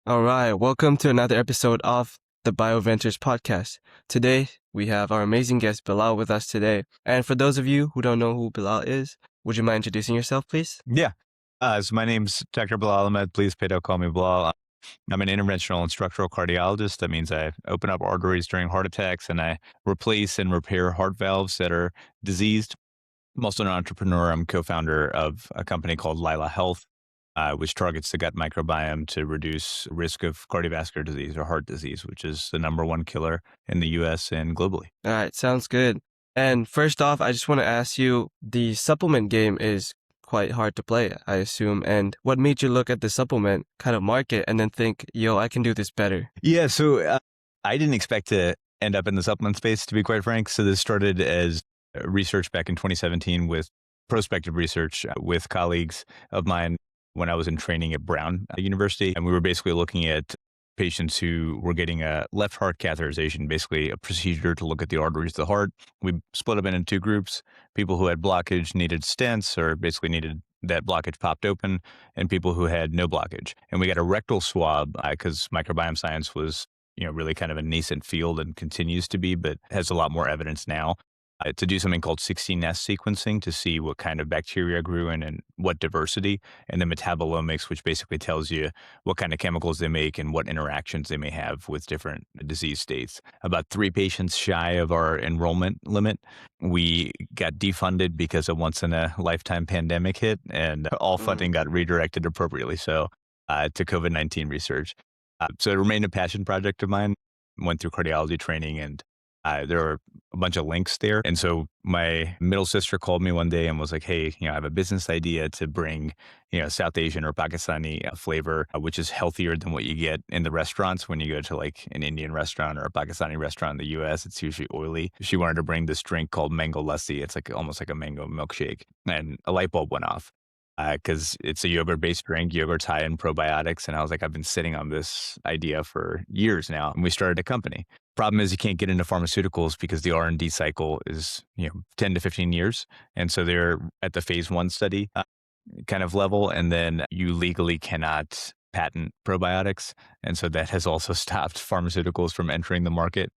All right, welcome to another episode of the BioVentures podcast. Today, we have our amazing guest Bilal with us today. And for those of you who don't know who Bilal is, would you mind introducing yourself, please? Yeah. So my name's Dr. Bilal Ahmed. Please don't call me Bilal. I'm an interventional and structural cardiologist. That means I open up arteries during heart attacks and I replace and repair heart valves that are diseased. I'm also an entrepreneur. I'm co-founder of a company called Lila Health, which targets the gut microbiome to reduce risk of cardiovascular disease or heart disease, which is the number one killer in the US and globally. All right, sounds good. And first off, I just want to ask you, the supplement game is quite hard to play, I assume. And what made you look at the supplement kind of market and then think, yo, I can do this better? Yeah. So I didn't expect to end up in the supplement space, to be quite frank. So this started as research back in 2017 with prospective research with colleagues of mine when I was in training at Brown University. And we were basically looking at patients who were getting a left heart catheterization, basically a procedure to look at the arteries of the heart. We split them into two groups: people who had blockage, needed stents, or basically needed that blockage popped open, and people who had no blockage. And we got a rectal swab because microbiome science was really kind of a nascent field and continues to be, but has a lot more evidence now. To do something called 16S sequencing to see what kind of bacteria grew in and what diversity, and then metabolomics, which basically tells you what kind of chemicals they make and what interactions they may have with different disease states. About 3 patients shy of our enrollment limit, we got defunded because a once in a lifetime pandemic hit, and all funding got redirected appropriately to COVID-19 research. So it remained a passion project of mine. Went through cardiology training, and there were a bunch of links there. And so my middle sister called me one day and was like, hey, I have a business idea to bring, South Asian or Pakistani flavor, which is healthier than what you get in the restaurants. When you go to like an Indian restaurant or a Pakistani restaurant in the US, it's usually oily. She wanted to bring this drink called mango lassi. It's like almost like a mango milkshake. And a light bulb went off because it's a yogurt-based drink. Yogurt's high in probiotics. And I was like, I've been sitting on this idea for years now. And we started a company. Problem is you can't get into pharmaceuticals because the R&D cycle is 10 to 15 years. And so they're at the phase 1 study kind of level. And then you legally cannot patent probiotics. And so that has also stopped pharmaceuticals from entering the market.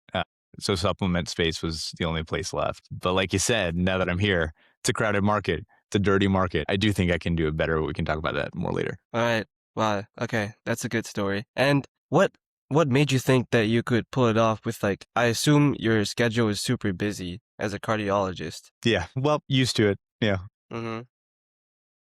So supplement space was the only place left. But like you said, now that I'm here, it's a crowded market. It's a dirty market. I do think I can do it better. We can talk about that more later. All right. Wow. Okay. That's a good story. And what made you think that you could pull it off with, like, I assume your schedule is super busy as a cardiologist. Yeah. Well, used to it. Yeah. Mm-hmm.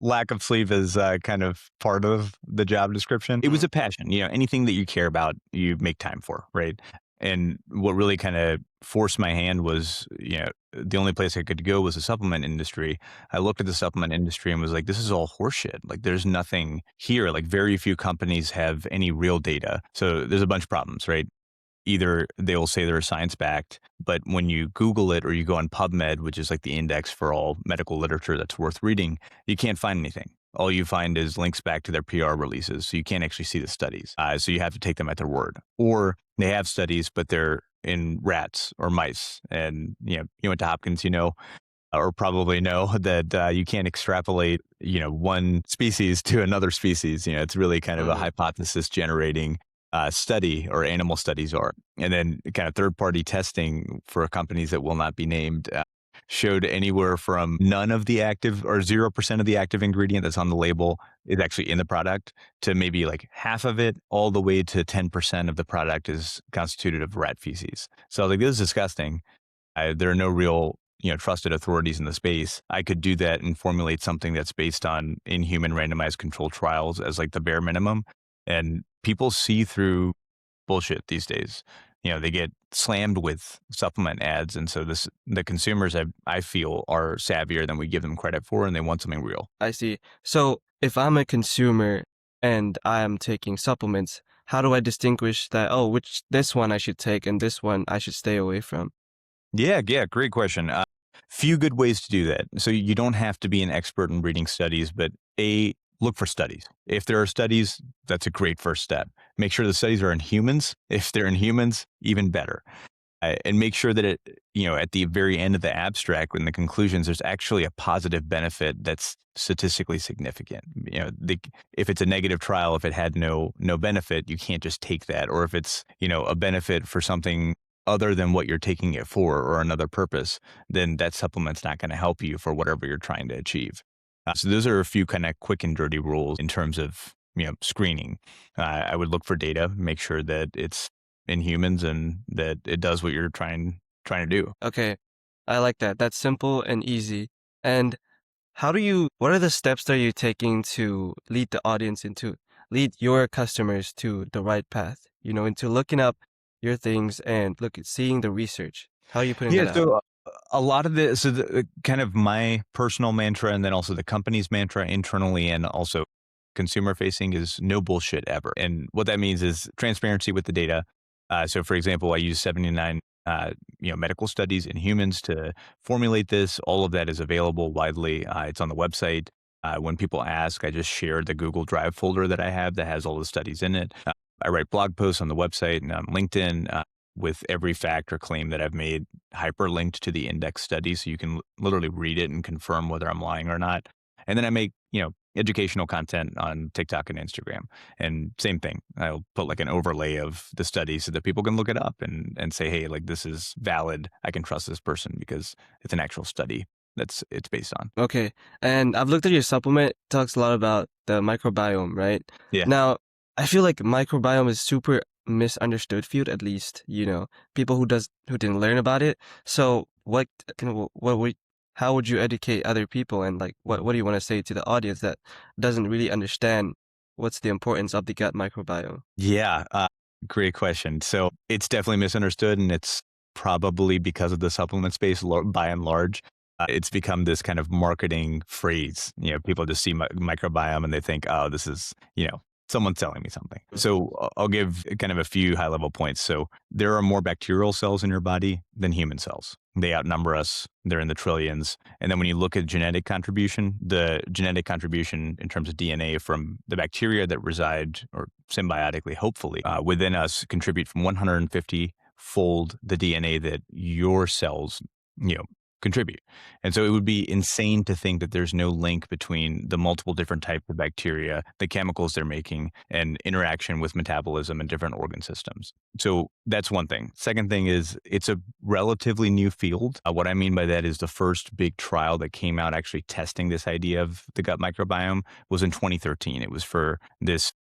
Lack of sleep is kind of part of the job description. It was a passion. Anything that you care about, you make time for, right? And what really kind of forced my hand was, the only place I could go was the supplement industry. I looked at the supplement industry and was like, this is all horseshit. Like, there's nothing here. Like, very few companies have any real data. So there's a bunch of problems, right? Either they will say they're science backed, but when you Google it or you go on PubMed, which is like the index for all medical literature that's worth reading, you can't find anything. All you find is links back to their PR releases. So you can't actually see the studies. So you have to take them at their word. Or they have studies, but they're in rats or mice. And, you went to Hopkins, or probably know that you can't extrapolate, one species to another species. It's really kind of a hypothesis generating study, or animal studies are. And then kind of third-party testing for companies that will not be named showed anywhere from none of the active or 0% of the active ingredient that's on the label is actually in the product to maybe like half of it, all the way to 10% of the product is constituted of rat feces. So I was like, this is disgusting. There are no real trusted authorities in the space. I could do that and formulate something that's based on in-human randomized controlled trials as like the bare minimum. And people see through bullshit these days. They get slammed with supplement ads. And so the consumers, I feel, are savvier than we give them credit for, and they want something real. I see. So if I'm a consumer and I am taking supplements, how do I distinguish that, this one I should take and this one I should stay away from? Yeah, great question. Few good ways to do that. So you don't have to be an expert in reading studies, but look for studies. If there are studies, that's a great first step. Make sure the studies are in humans. If they're in humans, even better. and make sure that it, at the very end of the abstract, in the conclusions, there's actually a positive benefit that's statistically significant. If it's a negative trial, if it had no benefit, you can't just take that. Or if it's, a benefit for something other than what you're taking it for or another purpose, then that supplement's not going to help you for whatever you're trying to achieve. So those are a few kind of quick and dirty rules in terms of, screening. I would look for data, make sure that it's in humans and that it does what you're trying to do. Okay, I like that. That's simple and easy. And what are the steps that you're taking to lead your customers to the right path, into looking up your things and seeing the research? How are you putting Yeah, that out? so a lot of the kind of my personal mantra and then also the company's mantra internally and also consumer facing is no bullshit ever. And what that means is transparency with the data. So for example, I use 79 medical studies in humans to formulate this. All of that is available widely. It's on the website. When people ask, I just share the Google Drive folder that I have that has all the studies in it. I write blog posts on the website and on LinkedIn with every fact or claim that I've made hyperlinked to the index study, so you can literally read it and confirm whether I'm lying or not. And then I make, educational content on TikTok and Instagram. And same thing. I'll put like an overlay of the study so that people can look it up and say, hey, like this is valid. I can trust this person because it's an actual study it's based on. Okay, and I've looked at your supplement. It talks a lot about the microbiome, right? Yeah. Now, I feel like microbiome is super misunderstood field, at least, people who didn't learn about it. So how would you educate other people, and like what do you want to say to the audience that doesn't really understand what's the importance of the gut microbiome? Yeah. Great question. So it's definitely misunderstood, and it's probably because of the supplement space by and large. It's become this kind of marketing phrase. People just see microbiome and they think, oh, this is, someone selling me something. So I'll give kind of a few high level points. So there are more bacterial cells in your body than human cells. They outnumber us. They're in the trillions. And then when you look at the genetic contribution in terms of DNA from the bacteria that reside or symbiotically, hopefully, within us contribute from 150-fold the DNA that your cells, contribute. And so it would be insane to think that there's no link between the multiple different types of bacteria, the chemicals they're making, and interaction with metabolism and different organ systems. So that's one thing. Second thing is it's a relatively new field. What I mean by that is the first big trial that came out actually testing this idea of the gut microbiome was in 2013. It was for this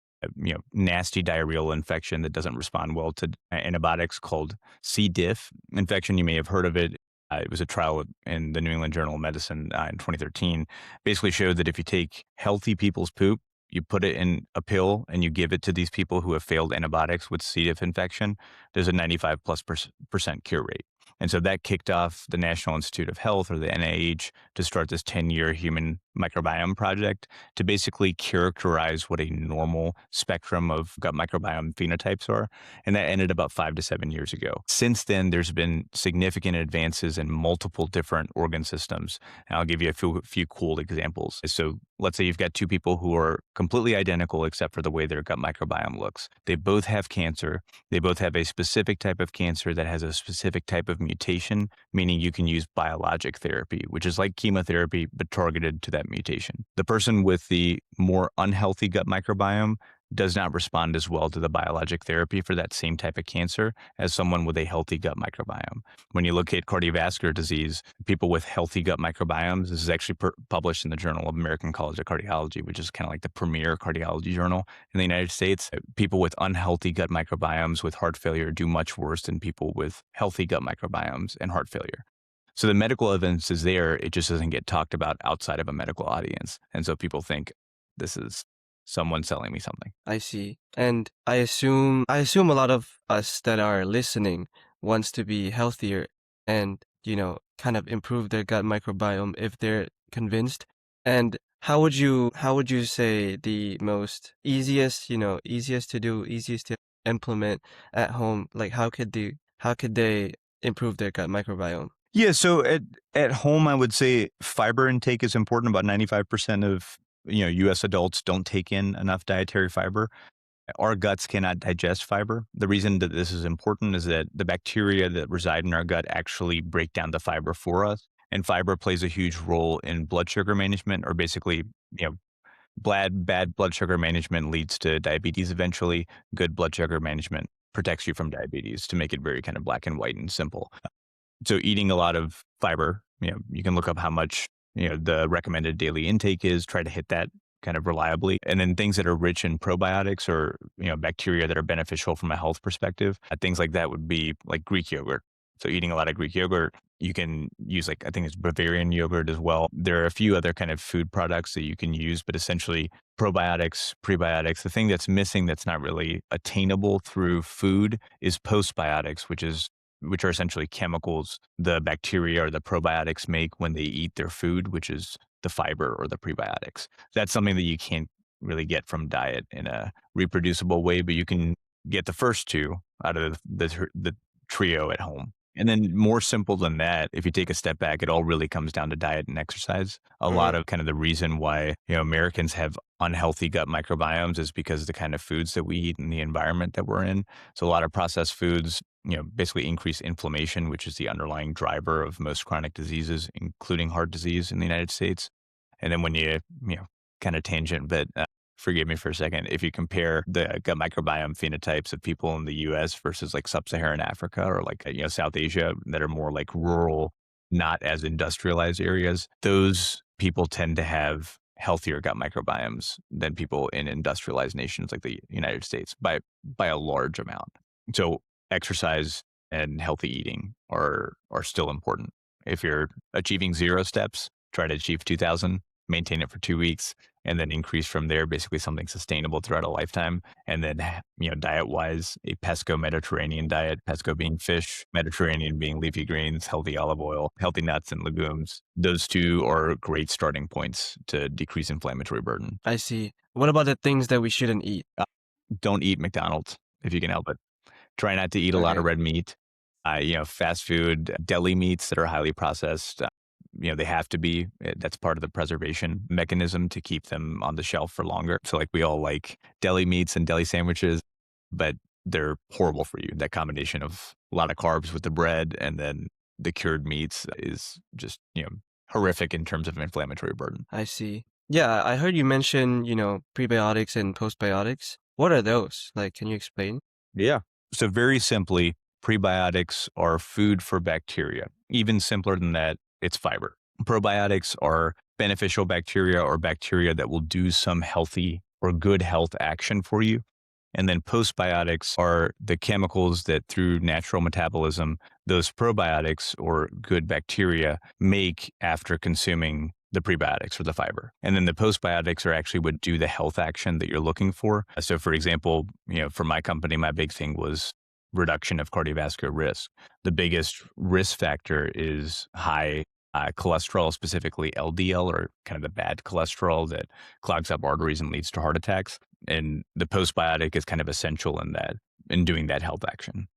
nasty diarrheal infection that doesn't respond well to antibiotics called C. diff infection. You may have heard of it. It was a trial in the New England Journal of Medicine in 2013. Basically showed that if you take healthy people's poop, you put it in a pill and you give it to these people who have failed antibiotics with C. diff infection, there's a 95+% cure rate. And so that kicked off the National Institute of Health, or the NIH, to start this 10-year human microbiome project to basically characterize what a normal spectrum of gut microbiome phenotypes are. And that ended about 5 to 7 years ago. Since then, there's been significant advances in multiple different organ systems. And I'll give you a few cool examples. So let's say you've got two people who are completely identical except for the way their gut microbiome looks. They both have cancer. They both have a specific type of cancer that has a specific type of mutation, meaning you can use biologic therapy, which is like chemotherapy, but targeted to that mutation. The person with the more unhealthy gut microbiome does not respond as well to the biologic therapy for that same type of cancer as someone with a healthy gut microbiome. When you look at cardiovascular disease, people with healthy gut microbiomes, this is actually published in the Journal of American College of Cardiology, which is kind of like the premier cardiology journal in the United States. People with unhealthy gut microbiomes with heart failure do much worse than people with healthy gut microbiomes and heart failure. So the medical evidence is there. It just doesn't get talked about outside of a medical audience. And so people think this is someone selling me something. I see. And I assume a lot of us that are listening wants to be healthier and, kind of improve their gut microbiome if they're convinced. And how would you say the most easiest to do, easiest to implement at home? Like how could they improve their gut microbiome? Yeah, so at home, I would say fiber intake is important. About 95% of US adults don't take in enough dietary fiber. Our guts cannot digest fiber. The reason that this is important is that the bacteria that reside in our gut actually break down the fiber for us. And fiber plays a huge role in blood sugar management, or basically, you know, bad blood sugar management leads to diabetes eventually. Good blood sugar management protects you from diabetes, to make it very kind of black and white and simple. So eating a lot of fiber, you can look up how much, the recommended daily intake is, try to hit that kind of reliably. And then things that are rich in probiotics, or, bacteria that are beneficial from a health perspective, things like that would be like Greek yogurt. So eating a lot of Greek yogurt, you can use, like, I think it's Bavarian yogurt as well. There are a few other kind of food products that you can use, but essentially probiotics, prebiotics. The thing that's missing, that's not really attainable through food, is postbiotics, which are essentially chemicals the bacteria or the probiotics make when they eat their food, which is the fiber or the prebiotics. That's something that you can't really get from diet in a reproducible way, but you can get the first two out of the trio at home. And then, more simple than that, if you take a step back, it all really comes down to diet and exercise. A lot Mm, of kind of the reason why, Americans have unhealthy gut microbiomes is because of the kind of foods that we eat and the environment that we're in. So a lot of processed foods, basically increase inflammation, which is the underlying driver of most chronic diseases, including heart disease in the United States. And then when kind of tangent, but forgive me for a second, if you compare the gut microbiome phenotypes of people in the US versus like sub-Saharan Africa, or like, South Asia, that are more like rural, not as industrialized areas, those people tend to have healthier gut microbiomes than people in industrialized nations like the United States by a large amount. So exercise and healthy eating are still important. If you're achieving 0 steps, try to achieve 2,000, maintain it for 2 weeks, and then increase from there, basically something sustainable throughout a lifetime. And then, diet wise, a pesco Mediterranean diet, pesco being fish, Mediterranean being leafy greens, healthy olive oil, healthy nuts and legumes. Those two are great starting points to decrease inflammatory burden. I see. What about the things that we shouldn't eat? Don't eat McDonald's if you can help it. Try not to eat a lot of Okay. red meat. Fast food, deli meats that are highly processed. They have to be. That's part of the preservation mechanism to keep them on the shelf for longer. So, like, we all like deli meats and deli sandwiches, but they're horrible for you. That combination of a lot of carbs with the bread and then the cured meats is just, horrific in terms of inflammatory burden. I see. Yeah, I heard you mention, prebiotics and postbiotics. What are those? Like, can you explain? Yeah. So, very simply, prebiotics are food for bacteria. Even simpler than that, it's fiber. Probiotics are beneficial bacteria, or bacteria that will do some healthy or good health action for you. And then postbiotics are the chemicals that, through natural metabolism, those probiotics or good bacteria make after consuming the prebiotics or the fiber. And then the postbiotics are actually what do the health action that you're looking for. So, for example, for my company, my big thing was reduction of cardiovascular risk. The biggest risk factor is high cholesterol, specifically LDL, or kind of the bad cholesterol that clogs up arteries and leads to heart attacks. And the postbiotic is kind of essential in doing that health action.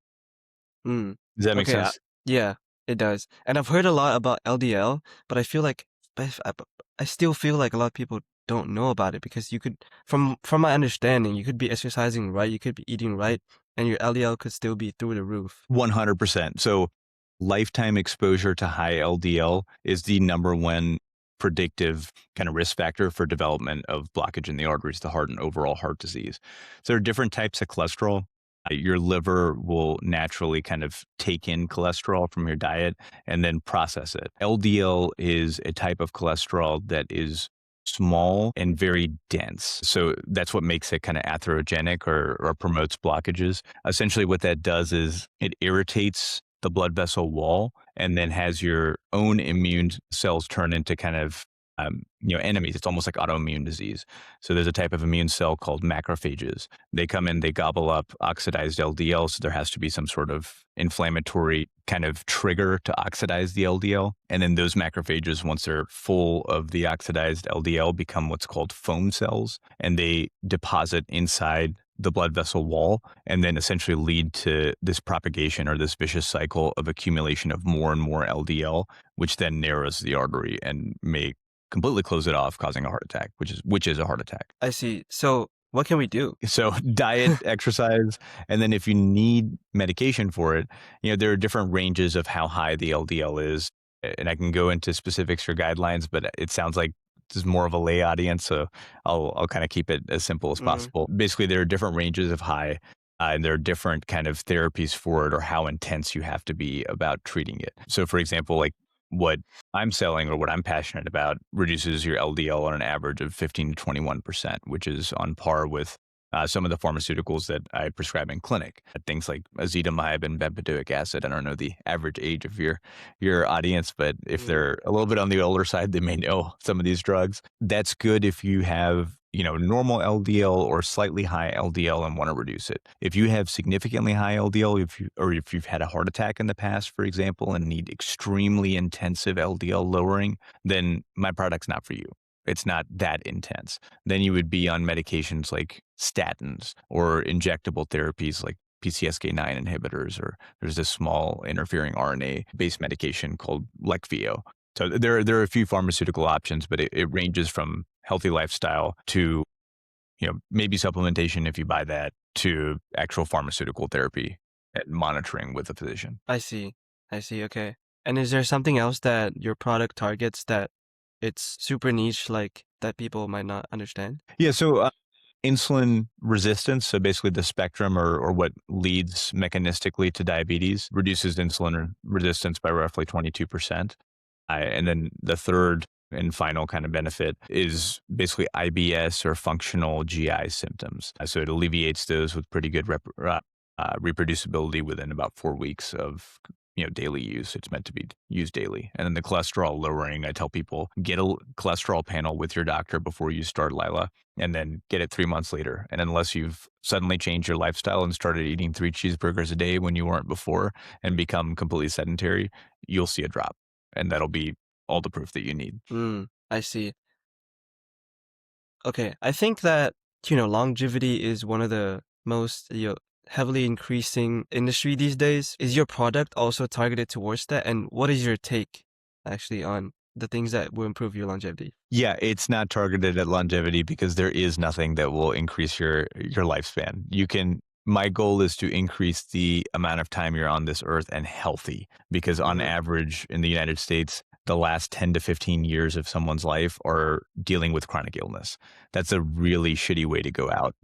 Hmm. Does that make Okay. sense? Yeah, it does. And I've heard a lot about LDL, but I feel like, I still feel like a lot of people don't know about it, because you could, from my understanding, you could be exercising right, you could be eating right, and your LDL could still be through the roof. 100%. So lifetime exposure to high LDL is the number one predictive kind of risk factor for development of blockage in the arteries, the heart, and overall heart disease. So there are different types of cholesterol. Your liver will naturally kind of take in cholesterol from your diet and then process it. LDL is a type of cholesterol that is small and very dense. So that's what makes it kind of atherogenic, or promotes blockages. Essentially, what that does is it irritates the blood vessel wall, and then has your own immune cells turn into kind of enemies. It's almost like autoimmune disease. So there's a type of immune cell called macrophages. They come in, they gobble up oxidized LDL. So there has to be some sort of inflammatory kind of trigger to oxidize the LDL. And then those macrophages, once they're full of the oxidized LDL, become what's called foam cells, and they deposit inside the blood vessel wall, and then essentially lead to this propagation, or this vicious cycle of accumulation of more and more LDL, which then narrows the artery and may completely close it off, causing a heart attack, which is a heart attack. I see. So What can we do? So diet, exercise, and then if you need medication for it, there are different ranges of how high the LDL is. And I can go into specifics or guidelines, but it sounds like this is more of a lay audience, so I'll kind of keep it as simple as Mm, possible. Basically, there are different ranges of high, and there are different kind of therapies for it or how intense you have to be about treating it. So, for example, like what I'm selling or what I'm passionate about reduces your LDL on an average of 15 to 21%, which is on par with some of the pharmaceuticals that I prescribe in clinic, things like ezetimibe and bempedoic acid. I don't know the average age of your audience, but if mm, they're a little bit on the older side, they may know some of these drugs. That's good if you have normal LDL or slightly high LDL and want to reduce it. If you have significantly high LDL, if you've had a heart attack in the past, for example, and need extremely intensive LDL lowering, then my product's not for you. It's not that intense. Then you would be on medications like statins or injectable therapies like PCSK9 inhibitors, or there's this small interfering RNA-based medication called Leqvio. So there are a few pharmaceutical options, but it ranges from healthy lifestyle to maybe supplementation if you buy that, to actual pharmaceutical therapy and monitoring with a physician. I see. I see. Okay. And is there something else that your product targets that it's super niche, like that people might not understand? Yeah, so insulin resistance, so basically the spectrum or what leads mechanistically to diabetes, reduces insulin resistance by roughly 22%. And then the third and final kind of benefit is basically IBS or functional GI symptoms. So it alleviates those with pretty good reproducibility within about 4 weeks of daily use. It's meant to be used daily. And then the cholesterol lowering, I tell people, get a cholesterol panel with your doctor before you start Lila, and then get it 3 months later. And unless you've suddenly changed your lifestyle and started eating 3 cheeseburgers a day when you weren't before and become completely sedentary, you'll see a drop. And that'll be all the proof that you need. I see. Okay. I think that, longevity is one of the most, heavily increasing industry these days. Is your product also targeted towards that? And what is your take actually on the things that will improve your longevity? Yeah, it's not targeted at longevity because there is nothing that will increase your lifespan. My goal is to increase the amount of time you're on this earth and healthy, because on Mm-hmm. average in the United States, the last 10 to 15 years of someone's life are dealing with chronic illness. That's a really shitty way to go out,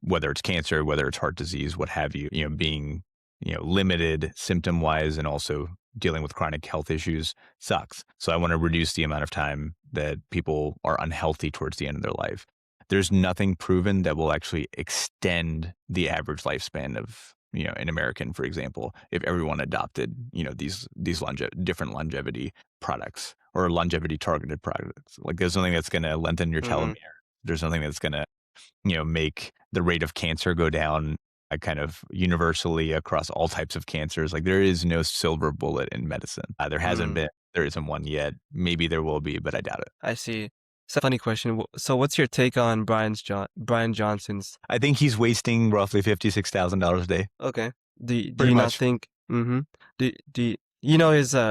whether it's cancer, whether it's heart disease, what have you, being, limited symptom wise and also dealing with chronic health issues sucks. So I want to reduce the amount of time that people are unhealthy towards the end of their life. There's nothing proven that will actually extend the average lifespan of, an American, for example, if everyone adopted, these different longevity products or longevity targeted products. Like there's nothing that's going to lengthen your Mm-hmm. telomere. There's nothing that's going to, make the rate of cancer go down kind of universally across all types of cancers. Like there is no silver bullet in medicine. There hasn't Mm, been. There isn't one yet. Maybe there will be, but I doubt it. I see. So funny question. So what's your take on Brian Johnson's? I think he's wasting roughly $56,000 a day. Okay. Do Pretty you not much. think? Mm-hmm.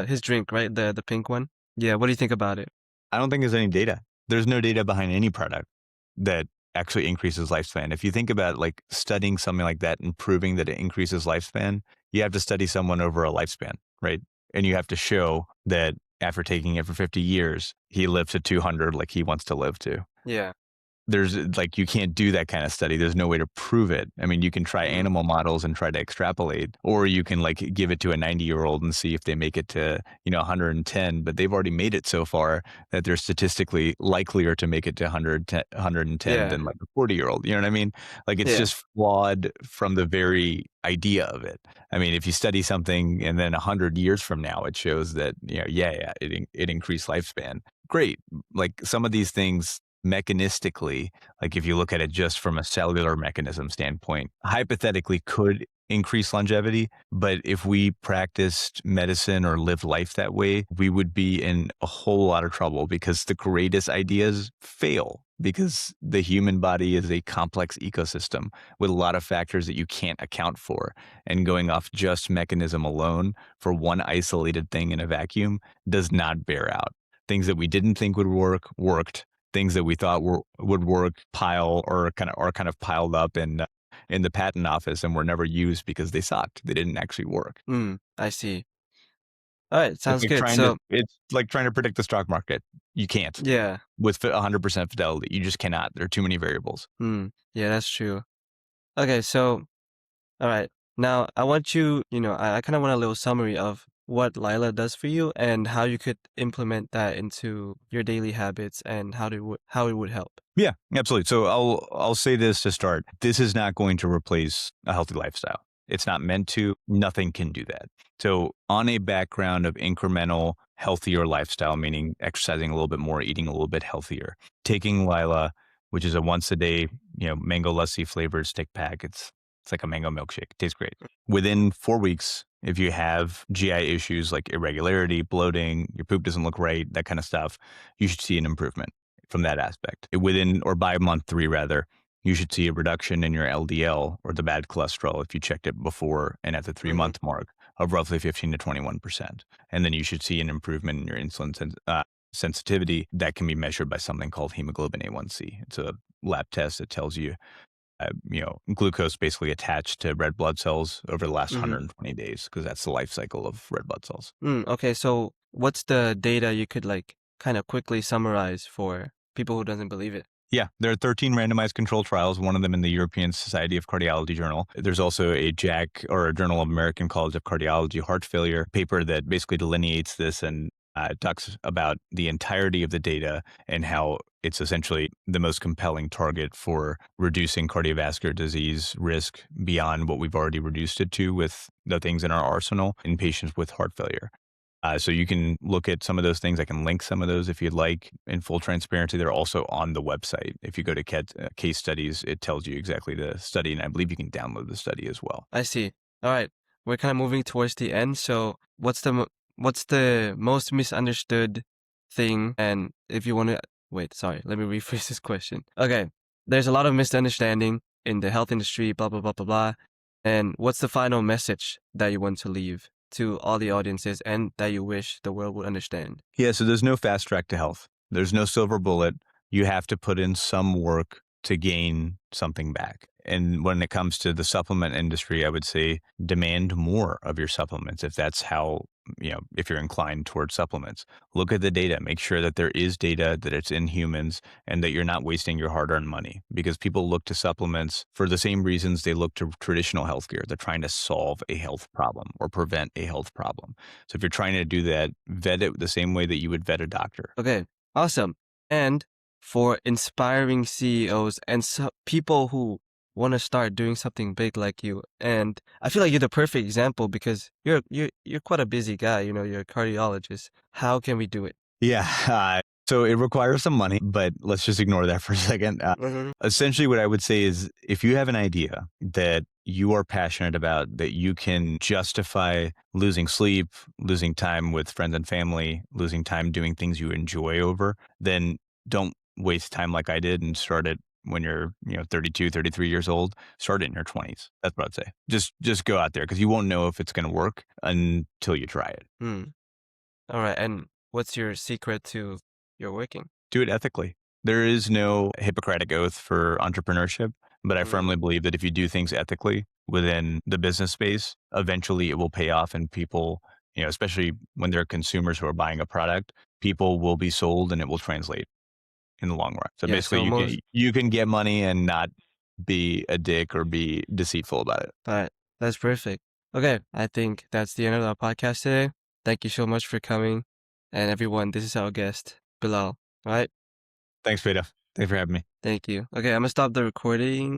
His drink, right? The pink one. Yeah. What do you think about it? I don't think there's any data. There's no data behind any product that actually increases lifespan. If you think about like studying something like that and proving that it increases lifespan, you have to study someone over a lifespan, right? And you have to show that after taking it for 50 years, he lived to 200 like he wants to live to. Yeah. There's like, you can't do that kind of study. There's no way to prove it. I mean, you can try Mm, animal models and try to extrapolate, or you can like give it to a 90-year-old and see if they make it to, 110, but they've already made it so far that they're statistically likelier to make it to 110 yeah. than like a 40-year-old. You know what I mean? Like it's Yeah. just flawed from the very idea of it. I mean, if you study something and then 100 years from now, it shows that, it increased lifespan. Great. Like some of these things mechanistically, like if you look at it just from a cellular mechanism standpoint, hypothetically could increase longevity. But if we practiced medicine or lived life that way, we would be in a whole lot of trouble because the greatest ideas fail because the human body is a complex ecosystem with a lot of factors that you can't account for. And going off just mechanism alone for one isolated thing in a vacuum does not bear out. Things that we didn't think would work, worked. things that we thought would work are kind of piled up in the patent office and were never used because they sucked. They didn't actually work. I see. All right, sounds good. It's like trying to predict the stock market. You can't Yeah. with 100% fidelity. You just cannot. There are too many variables. Yeah, that's true. Okay, so all right. Now I want you, I kind of want a little summary of what Lila does for you and how you could implement that into your daily habits and how it would help. Yeah, absolutely. So I'll say this to start. This is not going to replace a healthy lifestyle. It's not meant to. Nothing can do that. So on a background of incremental, healthier lifestyle, meaning exercising a little bit more, eating a little bit healthier, taking Lila, which is a once a day, mango lassi flavored stick pack. It's like a mango milkshake. It tastes great. Within 4 weeks, if you have GI issues like irregularity, bloating, your poop doesn't look right, that kind of stuff, you should see an improvement from that aspect. Or by month 3 rather, you should see a reduction in your LDL or the bad cholesterol if you checked it before and at the 3-month mark of roughly 15 to 21%. And then you should see an improvement in your insulin sensitivity that can be measured by something called hemoglobin A1C. It's a lab test that tells you, glucose basically attached to red blood cells over the last 120 days because that's the life cycle of red blood cells. Okay, so what's the data you could kind of quickly summarize for people who doesn't believe it? Yeah, there are 13 randomized controlled trials, one of them in the European Society of Cardiology journal. There's also a JACC, or a Journal of American College of Cardiology heart failure paper that basically delineates this and talks about the entirety of the data and how it's essentially the most compelling target for reducing cardiovascular disease risk beyond what we've already reduced it to with the things in our arsenal in patients with heart failure. So you can look at some of those things. I can link some of those if you'd like. In full transparency, they're also on the website. If you go to case studies, it tells you exactly the study, and I believe you can download the study as well. I see. All right, we're kind of moving towards the end. So what's the most misunderstood thing? And if you want to wait, sorry, let me rephrase this question. Okay, there's a lot of misunderstanding in the health industry, blah blah blah blah blah. And what's the final message that you want to leave to all the audiences and that you wish the world would understand? Yeah, so there's no fast track to health. There's no silver bullet. You have to put in some work to gain something back. And when it comes to the supplement industry, I would say demand more of your supplements if that's how, if you're inclined towards supplements. Look at the data, make sure that there is data, that it's in humans, and that you're not wasting your hard earned money because people look to supplements for the same reasons they look to traditional healthcare. They're trying to solve a health problem or prevent a health problem. So if you're trying to do that, vet it the same way that you would vet a doctor. Okay, awesome. And for inspiring CEOs and people who want to start doing something big like you, and I feel like you're the perfect example because you're quite a busy guy. You're a cardiologist. How can we do it? Yeah. So it requires some money, but let's just ignore that for a second. Essentially, what I would say is if you have an idea that you are passionate about, that you can justify losing sleep, losing time with friends and family, losing time doing things you enjoy over, then don't waste time like I did and start it when you're 32, 33 years old. Start it in your 20s. That's what I'd say. Just go out there because you won't know if it's going to work until you try it. All right. And what's your secret to your working? Do it ethically. There is no Hippocratic oath for entrepreneurship, but I firmly believe that if you do things ethically within the business space, eventually it will pay off and people, especially when there are consumers who are buying a product, people will be sold and it will translate in the long run. So Yeah, basically you can get money and not be a dick or be deceitful about it. All right. That's perfect. Okay. I think that's the end of our podcast today. Thank you so much for coming. And everyone, this is our guest, Bilal. All right. Thanks, Peter. Thanks for having me. Thank you. Okay. I'm going to stop the recording.